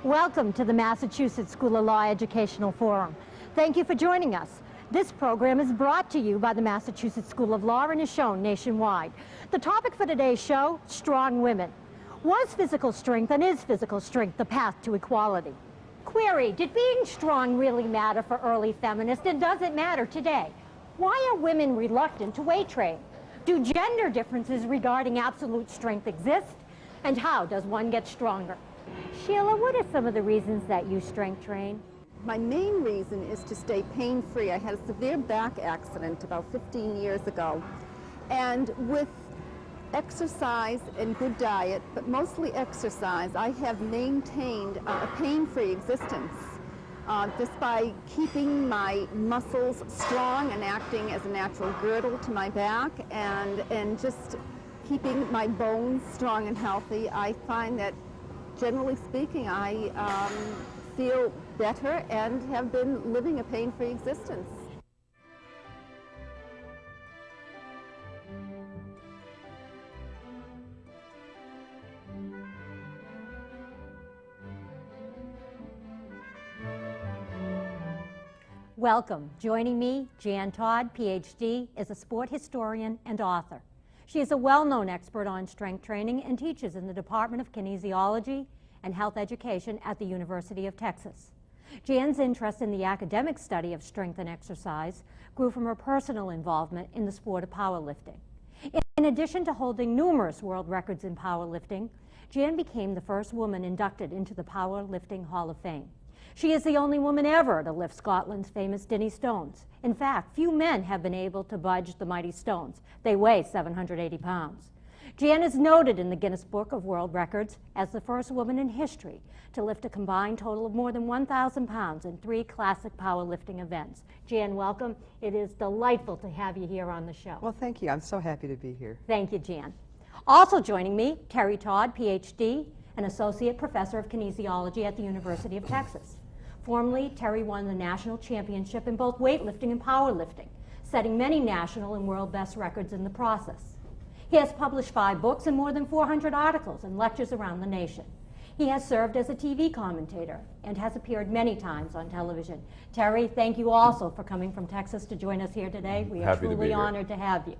Welcome to the Massachusetts School of Law Educational Forum. Thank you for joining us. This program is brought to you by the Massachusetts School of Law and is shown nationwide. The topic for today's show, strong women. Was physical strength and is physical strength the path to equality? Query, did being strong really matter for early feminists, and does it matter today? Why are women reluctant to weight train? Do gender differences regarding absolute strength exist? And how does one get stronger? Sheila, what are some of the reasons that you strength train? My main reason is to stay pain-free. I had a severe back accident about 15 years ago. And with exercise and good diet, but mostly exercise, I have maintained a pain-free existence. Just by keeping my muscles strong and acting as a natural girdle to my back and just keeping my bones strong and healthy, I find that, generally speaking, I feel better and have been living a pain-free existence. Welcome. Joining me, Jan Todd, PhD, is a sport historian and author. She is a well-known expert on strength training and teaches in the Department of Kinesiology and Health Education at the University of Texas. Jan's interest in the academic study of strength and exercise grew from her personal involvement in the sport of powerlifting. In addition to holding numerous world records in powerlifting, Jan became the first woman inducted into the Powerlifting Hall of Fame. She is the only woman ever to lift Scotland's famous Dinnie stones. In fact, few men have been able to budge the mighty stones. They weigh 780 pounds. Jan is noted in the Guinness Book of World Records as the first woman in history to lift a combined total of more than 1,000 pounds in 3 classic powerlifting events. Jan, welcome. It is delightful to have you here on the show. Well, thank you. I'm so happy to be here. Thank you, Jan. Also joining me, Terry Todd, PhD, an Associate Professor of Kinesiology at the University of Texas. Formerly, Terry won the national championship in both weightlifting and powerlifting, setting many national and world best records in the process. He has published 5 books and more than 400 articles and lectures around the nation. He has served as a TV commentator and has appeared many times on television. Terry, thank you also for coming from Texas to join us here today. We are truly honored to have you.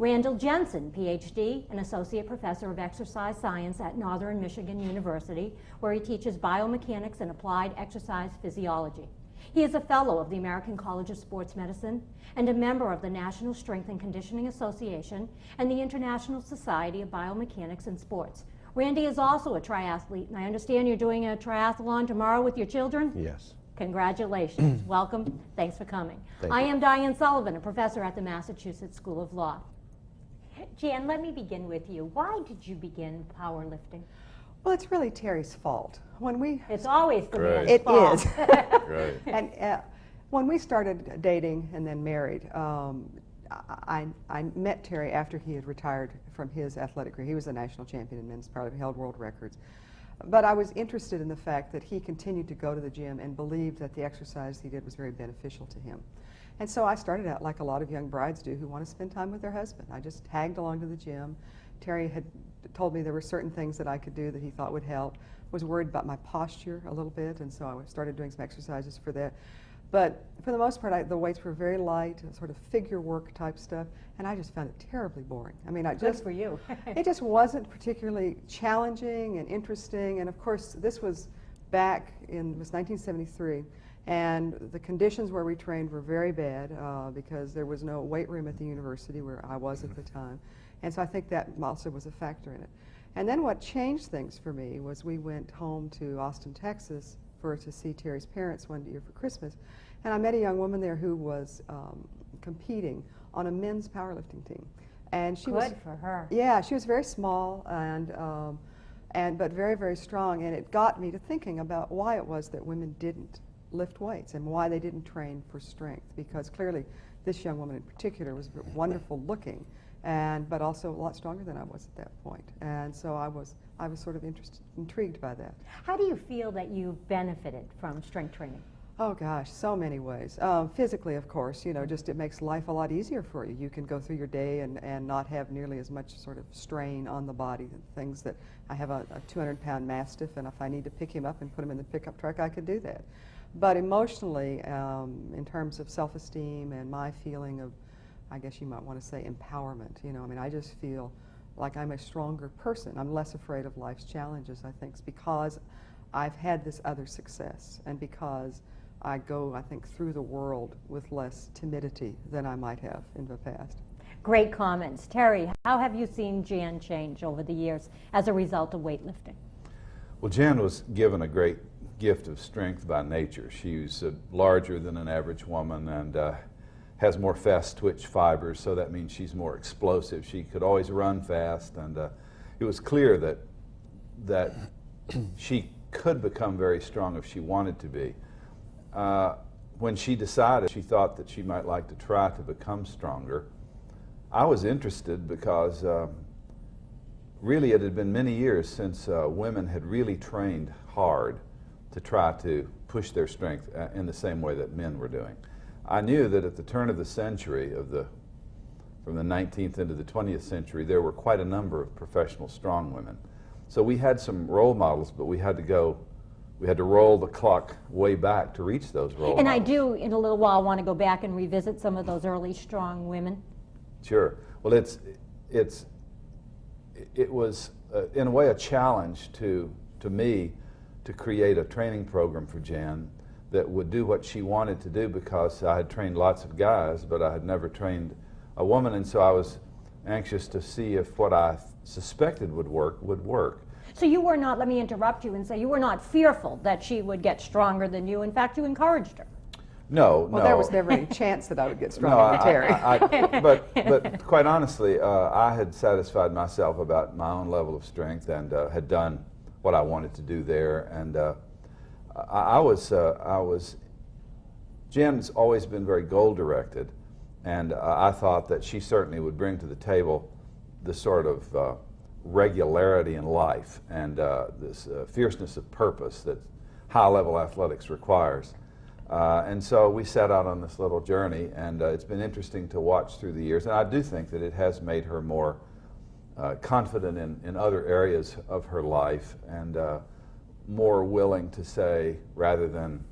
Randall Jensen, PhD, an Associate Professor of Exercise Science at Northern Michigan University, where he teaches biomechanics and applied exercise physiology. He is a Fellow of the American College of Sports Medicine and a member of the National Strength and Conditioning Association and the International Society of Biomechanics and Sports. Randy is also a triathlete, and I understand you're doing a triathlon tomorrow with your children? Yes. Congratulations. Welcome. Thanks for coming. I am Diane Sullivan, a professor at the Massachusetts School of Law. Jan, let me begin with you. Why did you begin powerlifting? Well, it's really Terry's fault. It's always the man's It fault. is. Right. And when we started dating and then married, I met Terry after he had retired from his athletic career. He was a national champion in men's powerlifting, held world records. But I was interested in the fact that he continued to go to the gym and believed that the exercise he did was very beneficial to him. And so I started out like a lot of young brides do who want to spend time with their husband. I just tagged along to the gym. Terry had told me there were certain things that I could do that he thought would help. Was worried about my posture a little bit, and so I started doing some exercises for that. But for the most part, the weights were very light, sort of figure work type stuff, and I just found it terribly boring. I mean, Good for you. it just wasn't particularly challenging and interesting, and of course, this was back in, it was 1973, and the conditions where we trained were very bad because there was no weight room at the university where I was at the time, and so I think that also was a factor in it. And then what changed things for me was we went home to Austin, Texas to see Terry's parents one year for Christmas, and I met a young woman there who was competing on a men's powerlifting team, and she was Good for her. Yeah, she was very small but very, very strong, and it got me to thinking about why it was that women didn't lift weights and why they didn't train for strength, because clearly this young woman in particular was wonderful looking, but also a lot stronger than I was at that point. And so I was sort of intrigued by that. How do you feel that you benefited from strength training? Oh gosh, so many ways. Physically, of course, you know, just it makes life a lot easier for you. You can go through your day and not have nearly as much sort of strain on the body. Things that I have a 200-pound Mastiff, and if I need to pick him up and put him in the pickup truck, I could do that. But emotionally, in terms of self-esteem and my feeling of, I guess you might want to say, empowerment, you know, I mean, I just feel like I'm a stronger person. I'm less afraid of life's challenges, I think, because I've had this other success, and because I go, I think, through the world with less timidity than I might have in the past. Great comments. Terry, how have you seen Jan change over the years as a result of weightlifting? Well, Jan was given a great gift of strength by nature. She's larger than an average woman and has more fast twitch fibers, so that means she's more explosive. She could always run fast, and it was clear that she could become very strong if she wanted to be. When she decided she thought that she might like to try to become stronger, I was interested because really it had been many years since women had really trained hard to try to push their strength in the same way that men were doing. I knew that at the turn of the century, from the 19th into the 20th century, there were quite a number of professional strong women. So we had some role models, but we had to roll the clock way back to reach those role models. And I do, in a little while, want to go back and revisit some of those early strong women. Sure. Well, it was in a way a challenge to me to create a training program for Jan that would do what she wanted to do, because I had trained lots of guys, but I had never trained a woman, and so I was anxious to see if what I suspected would work. So you were not, let me interrupt you and say, you were not fearful that she would get stronger than you. In fact, you encouraged her. No. Well, there was never any chance that I would get stronger than Terry. But quite honestly, I had satisfied myself about my own level of strength and had done what I wanted to do there. And Jan's always been very goal-directed, and I thought that she certainly would bring to the table the sort of regularity in life and this fierceness of purpose that high-level athletics requires. And so we set out on this little journey, and it's been interesting to watch through the years. And I do think that it has made her more confident in other areas of her life, and more willing to say, rather than,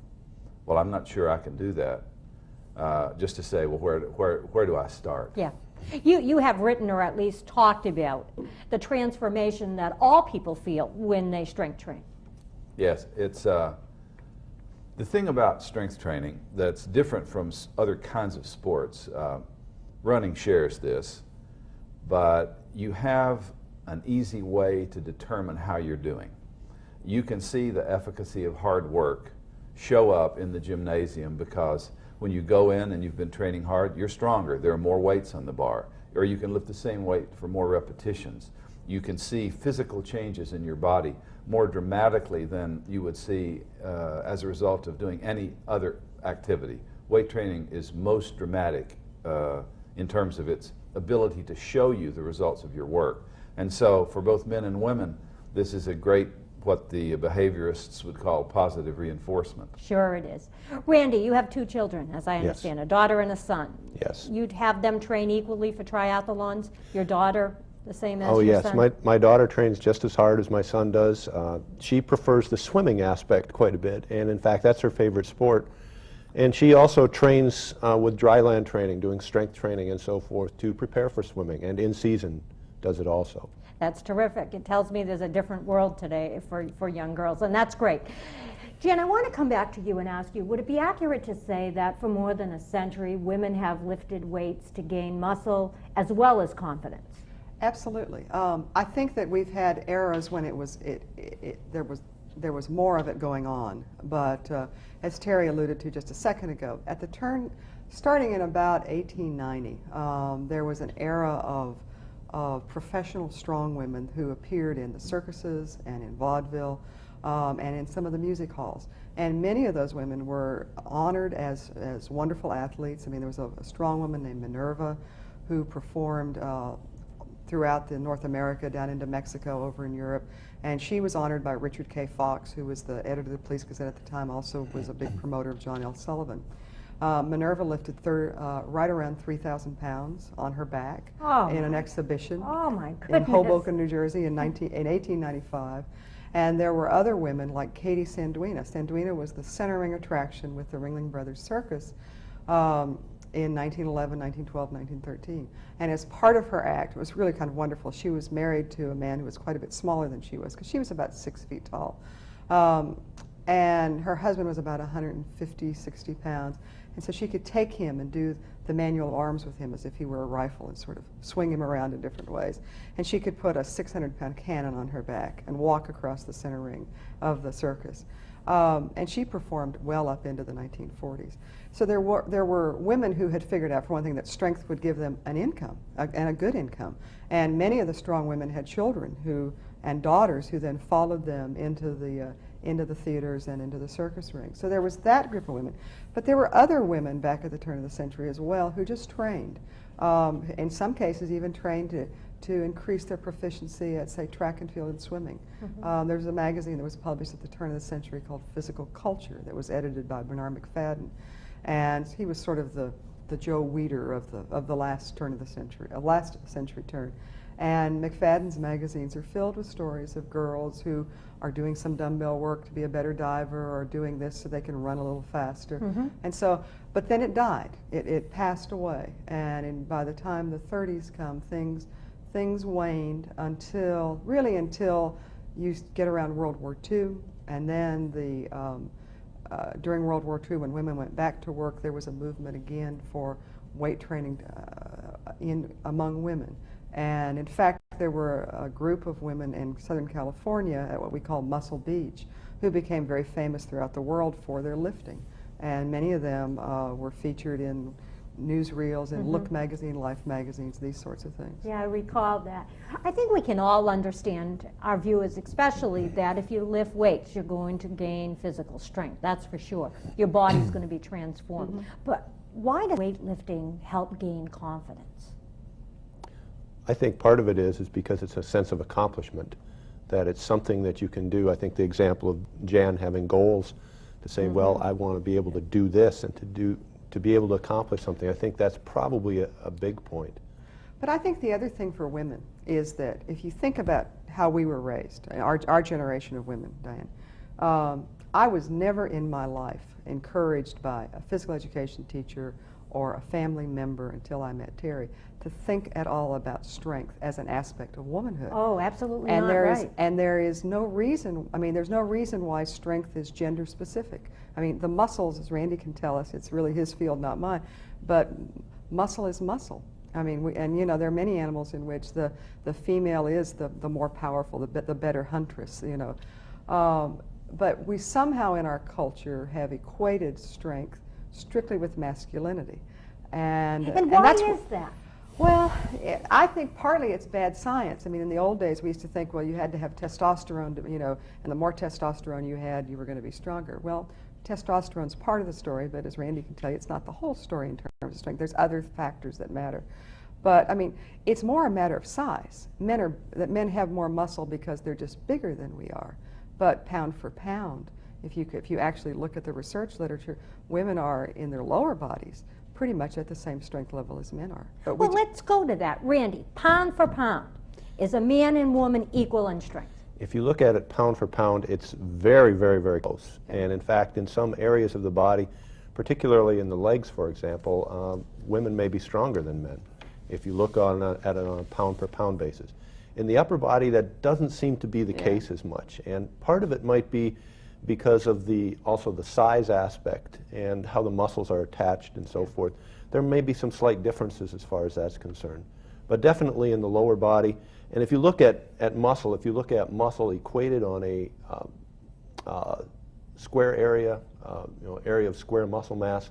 well, I'm not sure I can do that, just to say, well, where do I start? Yeah. You have written, or at least talked about, the transformation that all people feel when they strength train. Yes, it's the thing about strength training that's different from other kinds of sports. Running shares this, but you have an easy way to determine how you're doing. You can see the efficacy of hard work show up in the gymnasium, because when you go in and you've been training hard, you're stronger. There are more weights on the bar. Or you can lift the same weight for more repetitions. You can see physical changes in your body more dramatically than you would see as a result of doing any other activity. Weight training is most dramatic in terms of its ability to show you the results of your work. And so for both men and women, this is a great, what the behaviorists would call positive reinforcement. Sure it is. Randy, you have two children, as I understand, a daughter and a son. Yes. You'd have them train equally for triathlons? Your daughter the same as Oh, your yes. son? My daughter trains just as hard as my son does. She prefers the swimming aspect quite a bit, and in fact, that's her favorite sport. And she also trains with dryland training, doing strength training and so forth to prepare for swimming, and in season does it also. That's terrific. It tells me there's a different world today for young girls, and that's great. Jan, I want to come back to you and ask you, would it be accurate to say that for more than a century, women have lifted weights to gain muscle as well as confidence? Absolutely. I think that we've had eras when there was more of it going on, but as Terry alluded to just a second ago, at the turn, starting in about 1890, there was an era of professional strong women who appeared in the circuses and in vaudeville and in some of the music halls. And many of those women were honored as wonderful athletes. I mean, there was a strong woman named Minerva who performed throughout the North America, down into Mexico, over in Europe. And she was honored by Richard K. Fox, who was the editor of the Police Gazette at the time, also was a big promoter of John L. Sullivan. Minerva lifted right around 3,000 pounds on her back in an exhibition my in goodness. Hoboken, New Jersey in 1895. And there were other women like Katie Sanduina. Sanduina was the centering attraction with the Ringling Brothers Circus in 1911, 1912, 1913. And as part of her act, it was really kind of wonderful. She was married to a man who was quite a bit smaller than she was, because she was about 6 feet tall. And her husband was about 150, 60 pounds. And so she could take him and do the manual arms with him as if he were a rifle and sort of swing him around in different ways. And she could put a 600-pound cannon on her back and walk across the center ring of the circus. And she performed well up into the 1940s. So there were women who had figured out, for one thing, that strength would give them an income, and a good income. And many of the strong women had children and daughters who then followed them into the theaters and into the circus ring. So there was that group of women. But there were other women back at the turn of the century as well who just trained. In some cases even trained to increase their proficiency at, say, track and field and swimming. There was a magazine that was published at the turn of the century called Physical Culture that was edited by Bernard McFadden. And he was sort of the Joe Weider of the last turn of the century, last century turn. And McFadden's magazines are filled with stories of girls who are doing some dumbbell work to be a better diver, or doing this so they can run a little faster. And so, but then it died. It passed away. And by the time the 30s come, things waned until you get around World War II. And then during World War II, when women went back to work, there was a movement again for weight training among women. And in fact, there were a group of women in Southern California at what we call Muscle Beach who became very famous throughout the world for their lifting. And many of them were featured in newsreels, in Look magazine, Life magazines, these sorts of things. Yeah, I recall that. I think we can all understand, our viewers especially, that if you lift weights, you're going to gain physical strength. That's for sure. Your body's going to be transformed. But why does weightlifting help gain confidence? I think part of it is because it's a sense of accomplishment, that it's something that you can do. I think the example of Jan having goals to say, well, I want to be able to do this and to be able to accomplish something, I think that's probably a big point. But I think the other thing for women is that if you think about how we were raised, our generation of women, Diane, I was never in my life encouraged by a physical education teacher or a family member until I met Terry to think at all about strength as an aspect of womanhood. Oh, absolutely And not right. there is no reason, there's no reason why strength is gender specific. The muscles, as Randy can tell us, it's really his field, not mine, but muscle is muscle. There are many animals in which the female is the more powerful, the better huntress, but we somehow in our culture have equated strength strictly with masculinity. And why that's is that? Well, I think partly it's bad science. In the old days we used to think, well, you had to have testosterone, and the more testosterone you had, you were going to be stronger. Well, testosterone's part of the story, but as Randy can tell you, it's not the whole story in terms of strength. There's other factors that matter. But, it's more a matter of size. Men have more muscle because they're just bigger than we are. But pound for pound, if you actually look at the research literature, women are in their lower bodies pretty much at the same strength level as men are. But Well, let's go to that. Randy, pound for pound, is a man and woman equal in strength? If you look at it pound for pound, it's very, very, very close. And in fact, in some areas of the body, particularly in the legs, for example, women may be stronger than men if you look at it on a pound per pound basis. In the upper body, that doesn't seem to be the case as much. And part of it might be because of also the size aspect and how the muscles are attached and so forth. There may be some slight differences as far as that's concerned. But definitely in the lower body, and if you look at muscle, if you look at muscle equated on a square area, area of square muscle mass,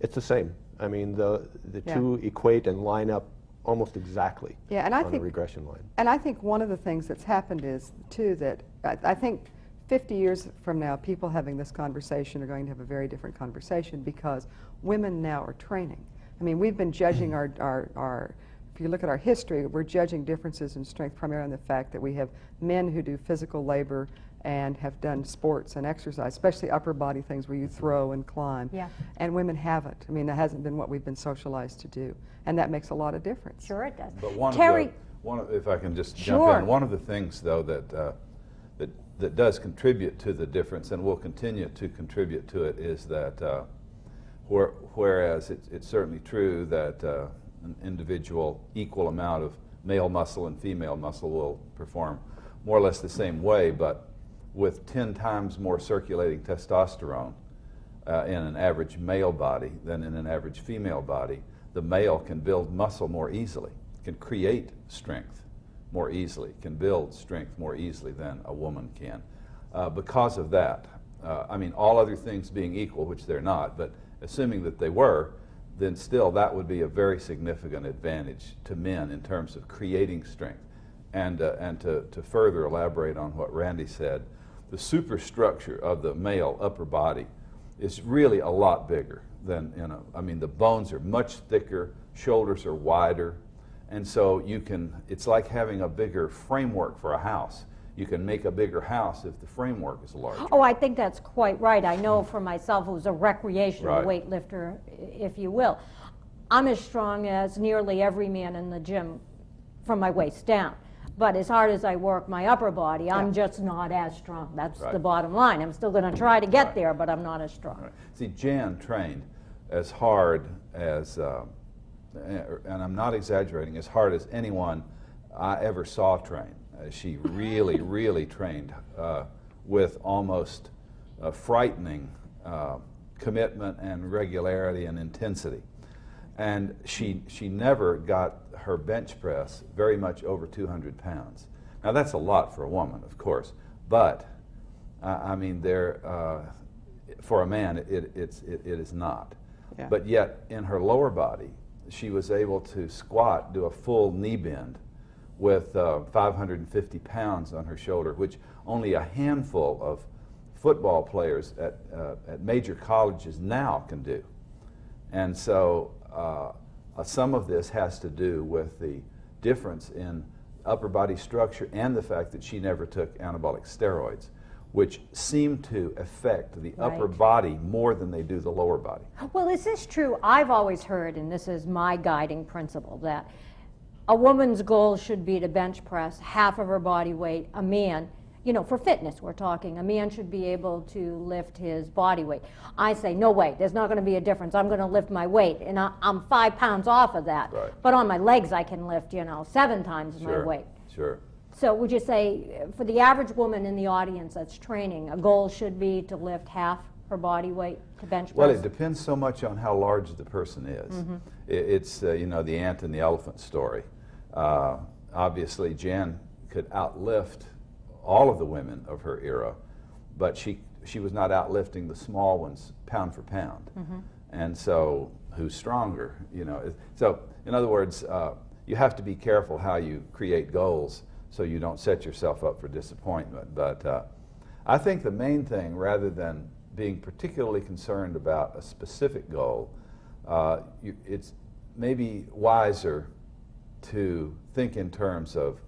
it's the same. The two equate and line up almost exactly on a regression line. And I think one of the things that's happened is, too, that I think 50 years from now, people having this conversation are going to have a very different conversation because women now are training. We've been judging our if you look at our history, we're judging differences in strength primarily on the fact that we have men who do physical labor and have done sports and exercise, especially upper body things where you throw and climb. Yeah. And women haven't. I mean, that hasn't been what we've been socialized to do. And that makes a lot of difference. Sure it does. But Terry, if I can just Sure. jump in, one of the things though that does contribute to the difference and will continue to contribute to it is that whereas it's certainly true that an individual equal amount of male muscle and female muscle will perform more or less the same way, but with 10 times more circulating testosterone in an average male body than in an average female body, the male can build muscle more easily, can create strength more easily, can build strength more easily than a woman can. Because of that, I mean, all other things being equal, which they're not, but assuming that they were, then still that would be a very significant advantage to men in terms of creating strength. And to further elaborate on what Randy said, the superstructure of the male upper body is really a lot bigger than, I mean, the bones are much thicker, shoulders are wider, and so it's like having a bigger framework for a house. You can make a bigger house if the framework is larger. oh, I think that's quite right. I know for myself, who's a recreational Right. weightlifter, if you will, I'm as strong as nearly every man in the gym from my waist down. But as hard as I work my upper body, I'm just not as strong. That's Right. the bottom line. I'm still going to try to get Right. there, but I'm not as strong. Right. See, Jan trained as hard as, and I'm not exaggerating, as hard as anyone I ever saw train. She really, really trained with almost frightening commitment and regularity and intensity. And she never got her bench press very much over 200 pounds. Now that's a lot for a woman, of course, but I mean, for a man, it is not. Yeah. But yet, in her lower body, she was able to squat, do a full knee bend with 550 pounds on her shoulder, which only a handful of football players at major colleges now can do. And so some of this has to do with the difference in upper body structure and the fact that she never took anabolic steroids, which seem to affect the upper Right. body more than they do the lower body. Well, is this true? I've always heard, and this is my guiding principle, that a woman's goal should be to bench press half of her body weight. A man, for fitness we're talking, a man should be able to lift his body weight. I say, no way, there's not going to be a difference. I'm going to lift my weight, and I'm 5 pounds off of that. Right. But on my legs, I can lift, 7 times my weight. Sure. So would you say, for the average woman in the audience that's training, a goal should be to lift half her body weight to bench press? Well, it depends so much on how large the person is. Mm-hmm. It's the ant and the elephant story. Obviously, Jan could outlift all of the women of her era, but she was not outlifting the small ones pound for pound. Mm-hmm. And so, who's stronger? So, in other words, you have to be careful how you create goals so you don't set yourself up for disappointment. But I think the main thing, rather than being particularly concerned about a specific goal, it's maybe wiser to think in terms of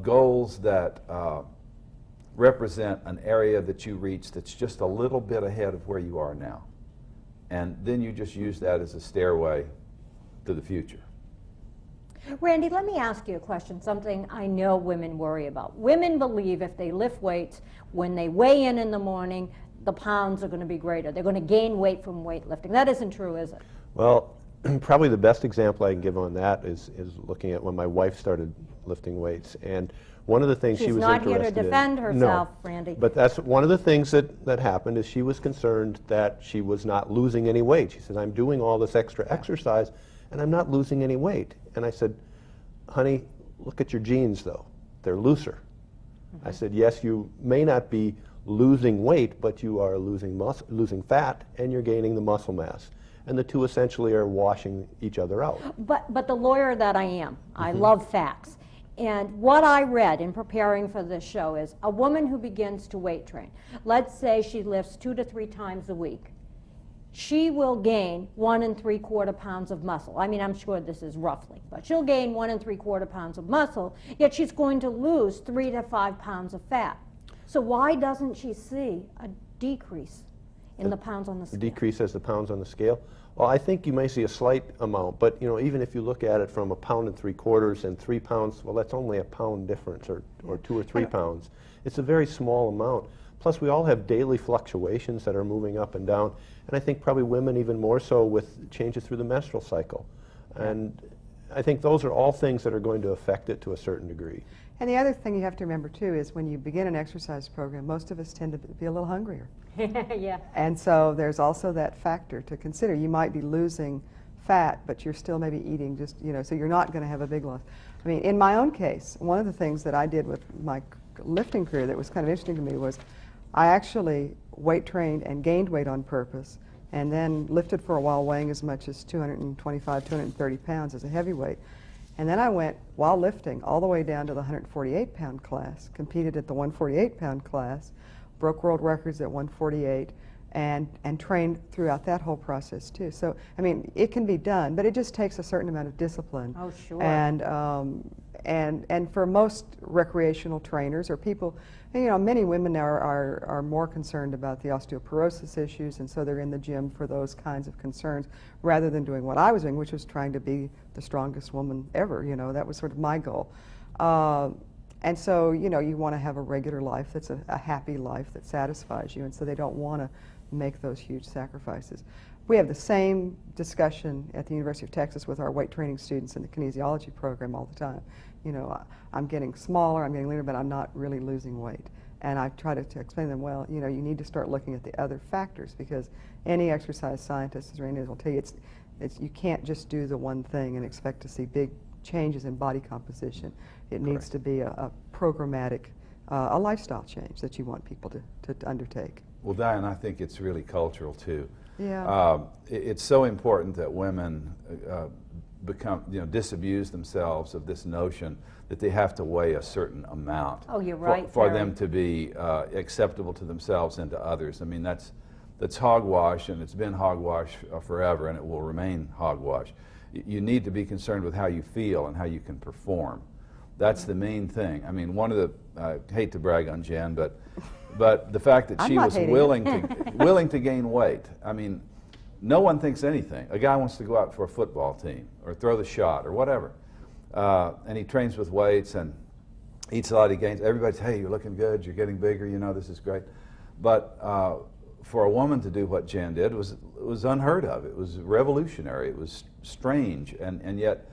goals that represent an area that you reach that's just a little bit ahead of where you are now. And then you just use that as a stairway to the future. Randy, let me ask you a question, something I know women worry about. Women believe if they lift weights, when they weigh in the morning, the pounds are going to be greater. They're going to gain weight from weightlifting. That isn't true, is it? Well, probably the best example I can give on that is looking at when my wife started lifting weights. And one of the things she She's was not here to interested in- defend herself, No, Randy. but that's one of the things that happened is she was concerned that she was not losing any weight. She said, I'm doing all this extra exercise and I'm not losing any weight. And I said, honey, look at your jeans though. They're looser. I said, yes, you may not be losing weight, but you are losing fat and you're gaining the muscle mass. And the two essentially are washing each other out. But the lawyer that I am, I love facts. And what I read in preparing for this show is a woman who begins to weight train, let's say she lifts 2 to 3 times a week, she will gain 1 3/4 pounds of muscle. I mean, I'm sure this is roughly, but she'll gain 1 3/4 pounds of muscle, yet she's going to lose 3 to 5 pounds of fat. So why doesn't she see a decrease in the pounds on the scale? Decrease as the pounds on the scale? Well, I think you may see a slight amount, but you know, even if you look at it from 1 3/4 pounds and 3 pounds, well, that's only a pound difference, or 2 or 3 pounds. It's a very small amount. Plus, we all have daily fluctuations that are moving up and down, and I think probably women even more so with changes through the menstrual cycle. And I think those are all things that are going to affect it to a certain degree. And the other thing you have to remember too is when you begin an exercise program, most of us tend to be a little hungrier. Yeah. And so there's also that factor to consider. You might be losing fat, but you're still maybe eating just, you know, so you're not going to have a big loss. I mean, in my own case, one of the things that I did with my lifting career that was kind of interesting to me was I actually weight trained and gained weight on purpose, and then lifted for a while weighing as much as 225, 230 pounds as a heavyweight. And then I went, while lifting, all the way down to the 148-pound class, competed at the 148-pound class, broke world records at 148, and trained throughout that whole process too. So, I mean, it can be done, but it just takes a certain amount of discipline. Oh, sure. And for most recreational trainers or people, you know, many women now are more concerned about the osteoporosis issues, and so they're in the gym for those kinds of concerns rather than doing what I was doing, which was trying to be the strongest woman ever. You know, that was sort of my goal. And so, you know, you want to have a regular life that's a happy life that satisfies you, and so they don't want to make those huge sacrifices. We have the same discussion at the University of Texas with our weight training students in the kinesiology program all the time. You know, I'm getting smaller, I'm getting leaner, but I'm not really losing weight. And I try to explain to them, well, you know, you need to start looking at the other factors, because any exercise scientist, as Randy will tell you, you can't just do the one thing and expect to see big changes in body composition. It needs to be a programmatic, a lifestyle change that you want people to undertake. Well, Diane, I think it's really cultural too. Yeah. It's so important that women disabuse themselves of this notion that they have to weigh a certain amount. Oh, you're right, for Terry. them to be acceptable to themselves and to others. I mean, that's hogwash, and it's been hogwash forever, and it will remain hogwash. You need to be concerned with how you feel and how you can perform. That's the main thing. I mean, one of the, I hate to brag on Jen, but the fact that she was willing to gain weight. I mean, no one thinks anything. A guy wants to go out for a football team or throw the shot or whatever, and he trains with weights and eats a lot, he gains. Everybody's, hey, you're looking good, you're getting bigger, you know, this is great. But for a woman to do what Jen did was unheard of. It was revolutionary. It was strange, and yet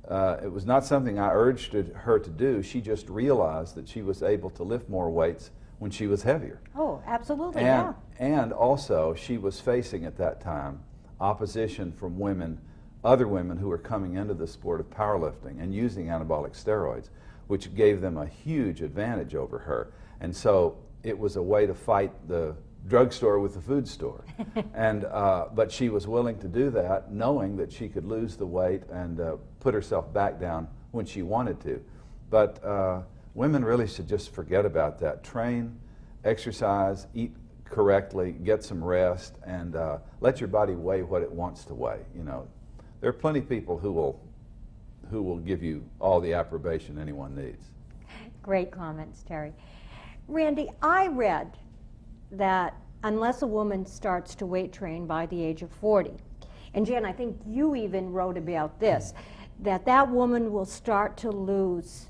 it was not something I urged her to do. She just realized that she was able to lift more weights when she was heavier. Oh, absolutely, And, yeah. and also, she was facing at that time opposition from women, other women who were coming into the sport of powerlifting and using anabolic steroids, which gave them a huge advantage over her. And so it was a way to fight the drugstore with the food store. And but she was willing to do that, knowing that she could lose the weight and put herself back down when she wanted to. But women really should just forget about that. Train, exercise, eat correctly, get some rest, and let your body weigh what it wants to weigh. You know, there are plenty of people who will give you all the approbation anyone needs. Great comments, Terry. Randy, I read that unless a woman starts to weight train by the age of 40, and Jan, I think you even wrote about this, that woman will start to lose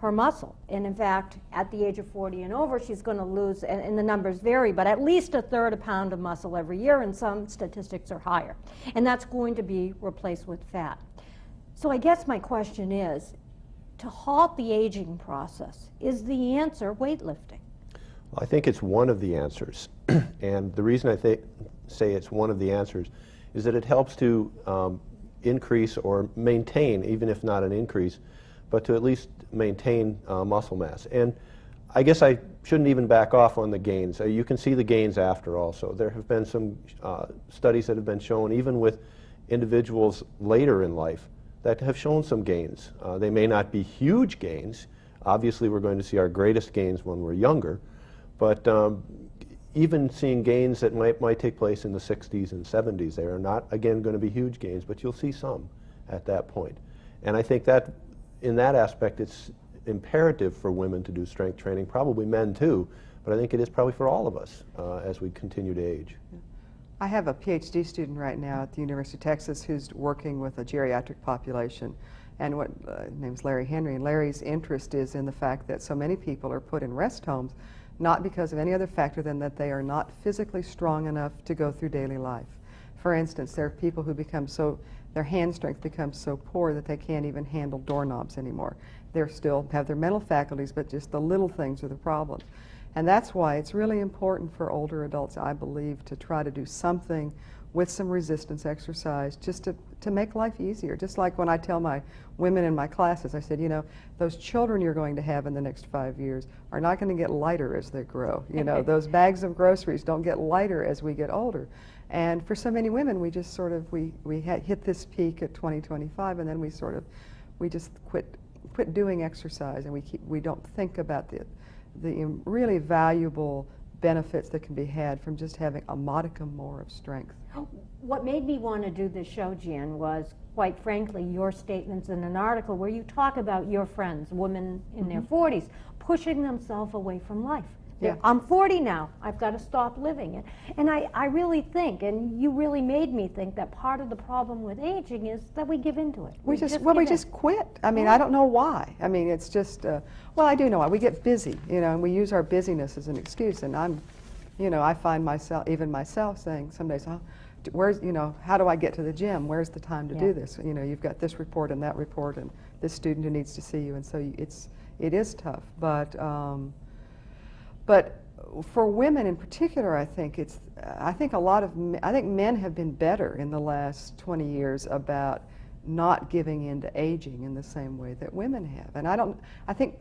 her muscle. And in fact, at the age of 40 and over, she's going to lose, and the numbers vary, but at least 1/3 a pound of muscle every year, and some statistics are higher. And that's going to be replaced with fat. So I guess my question is, to halt the aging process, is the answer weightlifting? I think it's one of the answers. And the reason I say it's one of the answers is that it helps to increase or maintain, even if not an increase, but to at least maintain muscle mass. And I guess I shouldn't even back off on the gains. You can see the gains after also. There have been some studies that have been shown, even with individuals later in life, that have shown some gains. They may not be huge gains. Obviously, we're going to see our greatest gains when we're younger. But even seeing gains that might take place in the 60s and 70s. They are not, again, going to be huge gains, but you'll see some at that point. And I think that in that aspect, it's imperative for women to do strength training, probably men too, but I think it is probably for all of us as we continue to age. I have a PhD student right now at the University of Texas who's working with a geriatric population, and his name's Larry Henry, and Larry's interest is in the fact that so many people are put in rest homes not because of any other factor than that they are not physically strong enough to go through daily life. For instance, there are people who become so, their hand strength becomes so poor that they can't even handle doorknobs anymore. They still have their mental faculties, but just the little things are the problems. And that's why it's really important for older adults, I believe, to try to do something with some resistance exercise just to make life easier. Just like when I tell my women in my classes, I said, you know, those children you're going to have in the next 5 years are not going to get lighter as they grow. You know, those bags of groceries don't get lighter as we get older. And for so many women, we just sort of, we hit this peak at 2025, and then we just quit doing exercise, and we don't think about the really valuable benefits that can be had from just having a modicum more of strength. What made me want to do this show, Jan, was, quite frankly, your statements in an article where you talk about your friends, women in their 40s, pushing themselves away from life. Yeah. I'm 40 now, I've got to stop living. And I really think, and you really made me think, that part of the problem with aging is that we give into it. We just quit. I mean, I don't know why. I mean, it's just, well, I do know why. We get busy, you know, and we use our busyness as an excuse. And I find myself saying some days, oh, where's, you know, how do I get to the gym? Where's the time to do this? You know, you've got this report and that report and this student who needs to see you, and so it is tough. But for women in particular, I think men have been better in the last 20 years about not giving in to aging in the same way that women have. And I think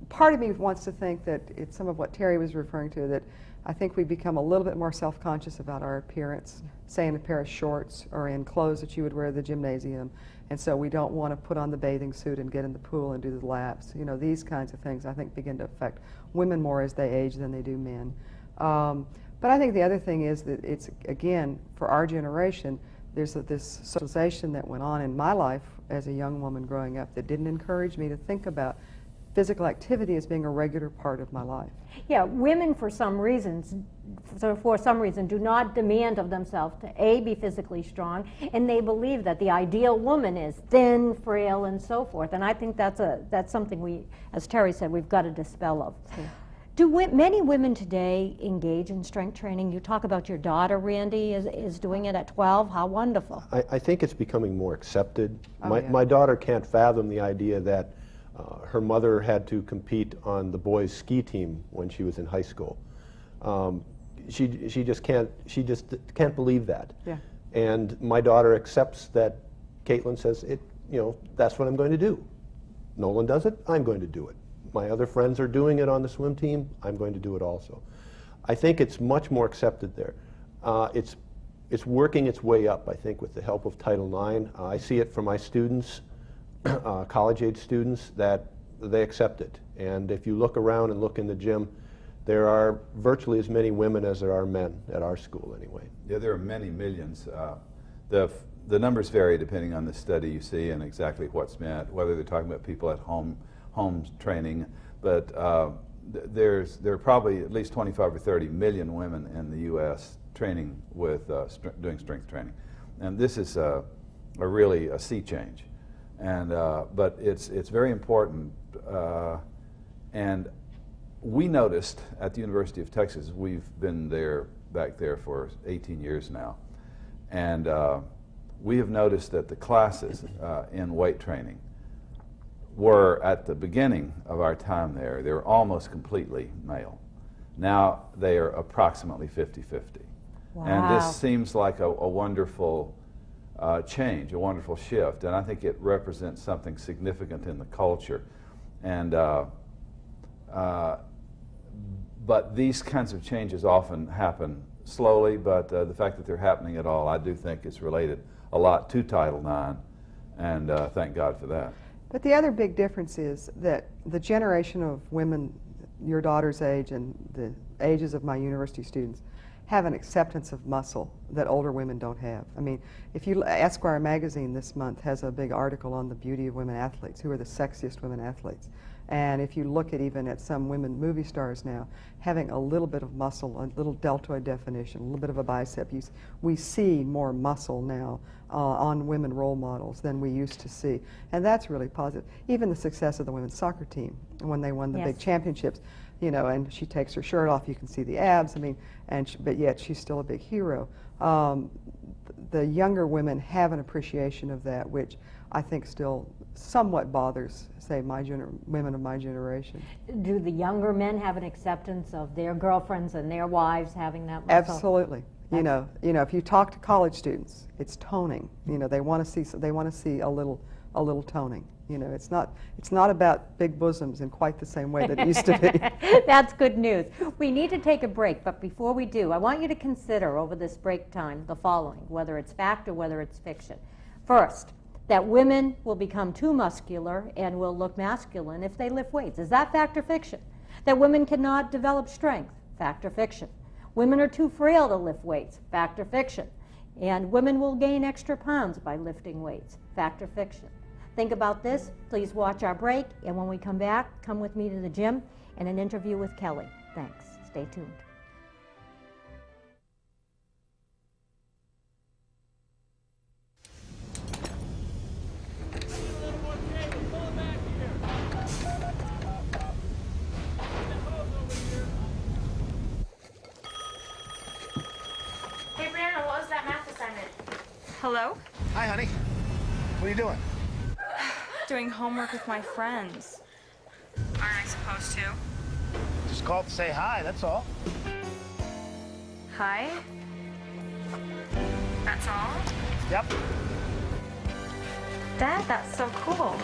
part of me wants to think that it's some of what Terry was referring to, that I think we become a little bit more self-conscious about our appearance, say in a pair of shorts or in clothes that you would wear at the gymnasium, and so we don't want to put on the bathing suit and get in the pool and do the laps. You know, these kinds of things I think begin to affect women more as they age than they do men. But I think the other thing is that it's, again, for our generation, there's this socialization that went on in my life as a young woman growing up that didn't encourage me to think about physical activity as being a regular part of my life. Yeah, women for some reason do not demand of themselves to be physically strong, and they believe that the ideal woman is thin, frail, and so forth. And I think that's something we, as Terry said, we've got to dispel of. Yeah. Do many women today engage in strength training? You talk about your daughter, Randy, is doing it at 12. How wonderful. I think it's becoming more accepted. Oh, My daughter can't fathom the idea that her mother had to compete on the boys' ski team when she was in high school. She just can't believe that. Yeah. And my daughter accepts that Caitlin says, that's what I'm going to do. Nolan does it, I'm going to do it. My other friends are doing it on the swim team, I'm going to do it also. I think it's much more accepted there. It's working its way up, I think, with the help of Title IX. I see it from my students, college-age students, that they accept it. And if you look around and look in the gym, there are virtually as many women as there are men at our school anyway. Yeah, there are many millions. The numbers vary depending on the study you see and exactly what's meant, whether they're talking about people at home training, but there are probably at least 25 or 30 million women in the U.S. training with doing strength training. And this is really a sea change. And but it's very important, and we noticed at the University of Texas, we've been back there for 18 years now, and we have noticed that the classes in weight training were, at the beginning of our time there, they were almost completely male. Now they are approximately 50-50. Wow. And this seems like a wonderful change, a wonderful shift, and I think it represents something significant in the culture. And but these kinds of changes often happen slowly, but the fact that they're happening at all, I do think is related a lot to Title IX, and thank God for that. But the other big difference is that the generation of women your daughter's age and the ages of my university students have an acceptance of muscle that older women don't have. I mean, if you, Esquire magazine this month has a big article on the beauty of women athletes, who are the sexiest women athletes. And if you look at even at some women movie stars now, having a little bit of muscle, a little deltoid definition, a little bit of a bicep, we see more muscle now on women role models than we used to see. And that's really positive. Even the success of the women's soccer team, when they won the big championships, you know, and she takes her shirt off, you can see the abs, I mean, but yet she's still a big hero. The younger women have an appreciation of that, which I think still somewhat bothers, say, women of my generation. Do the younger men have an acceptance of their girlfriends and their wives having that muscle? Absolutely. You know, if you talk to college students, it's toning. You know, they want to see a little toning. You know, it's not about big bosoms in quite the same way that it used to be. That's good news. We need to take a break, but before we do, I want you to consider over this break time the following, whether it's fact or whether it's fiction. First, that women will become too muscular and will look masculine if they lift weights. Is that fact or fiction? That women cannot develop strength. Fact or fiction? Women are too frail to lift weights. Fact or fiction? And women will gain extra pounds by lifting weights. Fact or fiction? Think about this. Please watch our break, and when we come back, come with me to the gym and an interview with Kelly. Thanks. Stay tuned. Hey, Brianna, what was that math assignment? Hello? Hi, honey. What are you doing? Doing homework with my friends. Aren't I supposed to? Just called to say hi, that's all. Hi? That's all? Yep. Dad, that's so cool.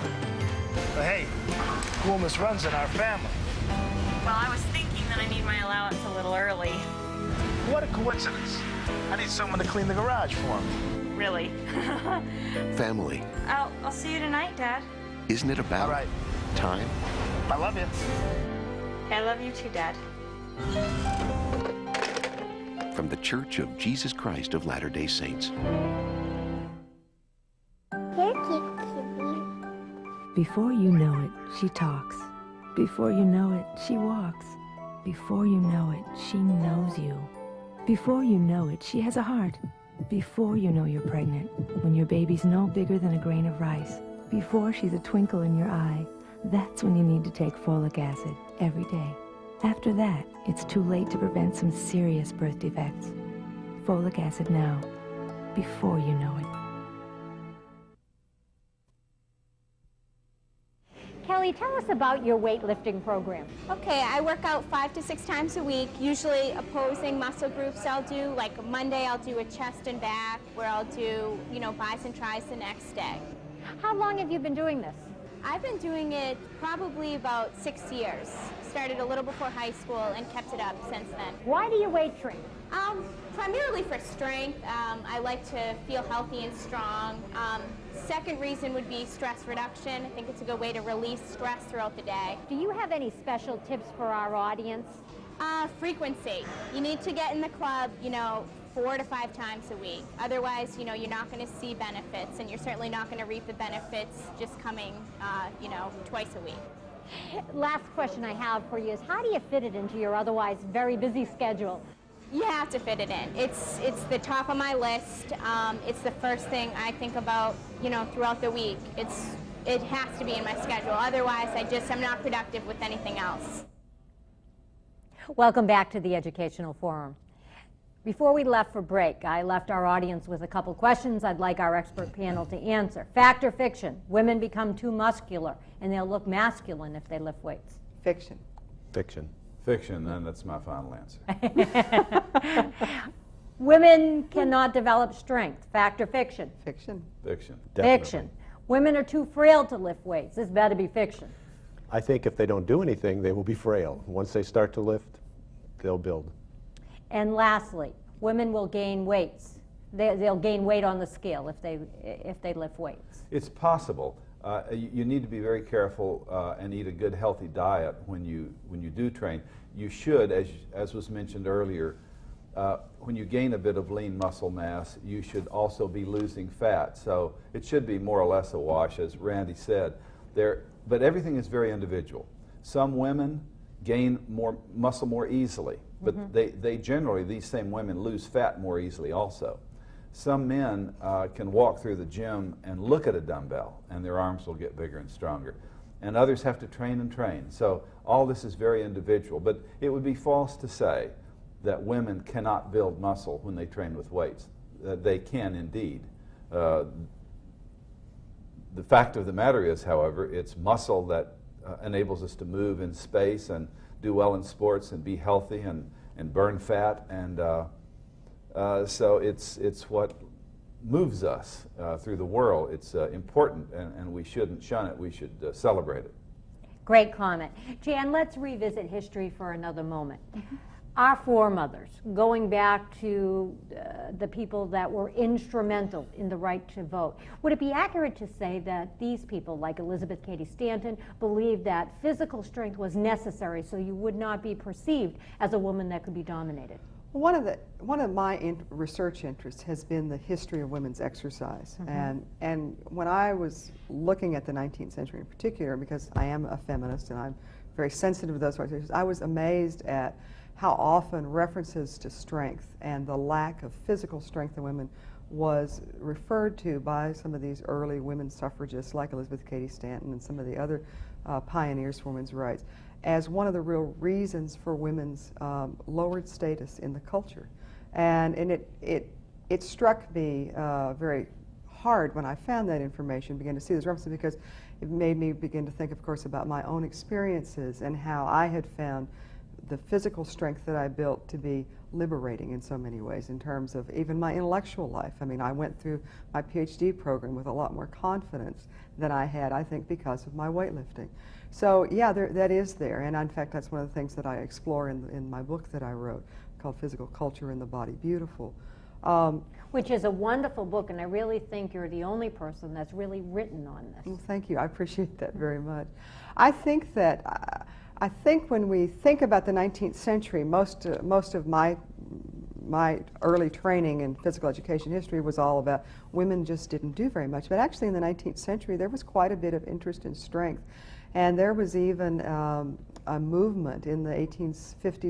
But hey, coolness runs in our family. Well, I was thinking that I need my allowance a little early. What a coincidence. I need someone to clean the garage for me. Really? Family. I'll see you tonight, Dad. Isn't it about All right. time? I love you. I love you too, Dad. From the Church of Jesus Christ of Latter-day Saints. Before you know it, she talks. Before you know it, she walks. Before you know it, she knows you. Before you know it, she has a heart. Before you know you're pregnant, when your baby's no bigger than a grain of rice. Before she's a twinkle in your eye, that's when you need to take folic acid every day. After that, it's too late to prevent some serious birth defects. Folic acid now, before you know it. Kelly, tell us about your weightlifting program. Okay, I work out 5 to 6 times a week, usually opposing muscle groups I'll do. Like Monday I'll do a chest and back, where I'll do, biceps and tris the next day. How long have you been doing this? I've been doing it probably about 6 years. Started a little before high school and kept it up since then. Why do you weight train? Primarily for strength. I like to feel healthy and strong. Second reason would be stress reduction. I think it's a good way to release stress throughout the day. Do you have any special tips for our audience? Frequency. You need to get in the club, 4 to 5 times a week. Otherwise, you're not going to see benefits, and you're certainly not going to reap the benefits just coming, twice a week. Last question I have for you is, how do you fit it into your otherwise very busy schedule? You have to fit it in. It's the top of my list. It's the first thing I think about, throughout the week. It has to be in my schedule. Otherwise, I'm not productive with anything else. Welcome back to the Educational Forum. Before we left for break, I left our audience with a couple questions I'd like our expert panel to answer. Fact or fiction? Women become too muscular and they'll look masculine if they lift weights. Fiction. Fiction. Fiction, and that's my final answer. Women cannot develop strength. Fact or fiction? Fiction. Fiction. Definitely. Fiction. Women are too frail to lift weights. This better be fiction. I think if they don't do anything, they will be frail. Once they start to lift, they'll build. And lastly, women will gain weights. They'll gain weight on the scale if they lift weights. It's possible. You need to be very careful and eat a good, healthy diet when you do train. You should, as was mentioned earlier, when you gain a bit of lean muscle mass, you should also be losing fat. So it should be more or less a wash, as Randy said. But everything is very individual. Some women gain more muscle more easily, but they generally, these same women, lose fat more easily also. Some men can walk through the gym and look at a dumbbell and their arms will get bigger and stronger. And others have to train and train. So all this is very individual. But it would be false to say that women cannot build muscle when they train with weights. They can indeed. The fact of the matter is, however, it's muscle that enables us to move in space and do well in sports and be healthy and burn fat. And so it's what moves us through the world. It's important, and we shouldn't shun it. We should celebrate it. Great comment. Jan, let's revisit history for another moment. Our foremothers, going back to the people that were instrumental in the right to vote, would it be accurate to say that these people, like Elizabeth Cady Stanton, believed that physical strength was necessary so you would not be perceived as a woman that could be dominated? One of my research interests has been the history of women's exercise, and when I was looking at the 19th century in particular, because I am a feminist and I'm very sensitive to those sorts of issues, I was amazed at how often references to strength and the lack of physical strength in women was referred to by some of these early women suffragists like Elizabeth Cady Stanton and some of the other pioneers for women's rights as one of the real reasons for women's lowered status in the culture. And it struck me very hard when I found that information, began to see those references, because it made me begin to think, of course, about my own experiences and how I had found the physical strength that I built to be liberating in so many ways in terms of even my intellectual life. I mean, I went through my PhD program with a lot more confidence than I had, I think, because of my weightlifting. So yeah, that is there, and in fact that's one of the things that I explore in my book that I wrote called Physical Culture and the Body Beautiful. Which is a wonderful book, and I really think you're the only person that's really written on this. Well, thank you. I appreciate that very much. I think when we think about the 19th century, most of my early training in physical education history was all about women just didn't do very much. But actually in the 19th century, there was quite a bit of interest in strength. And there was even a movement in the 1850s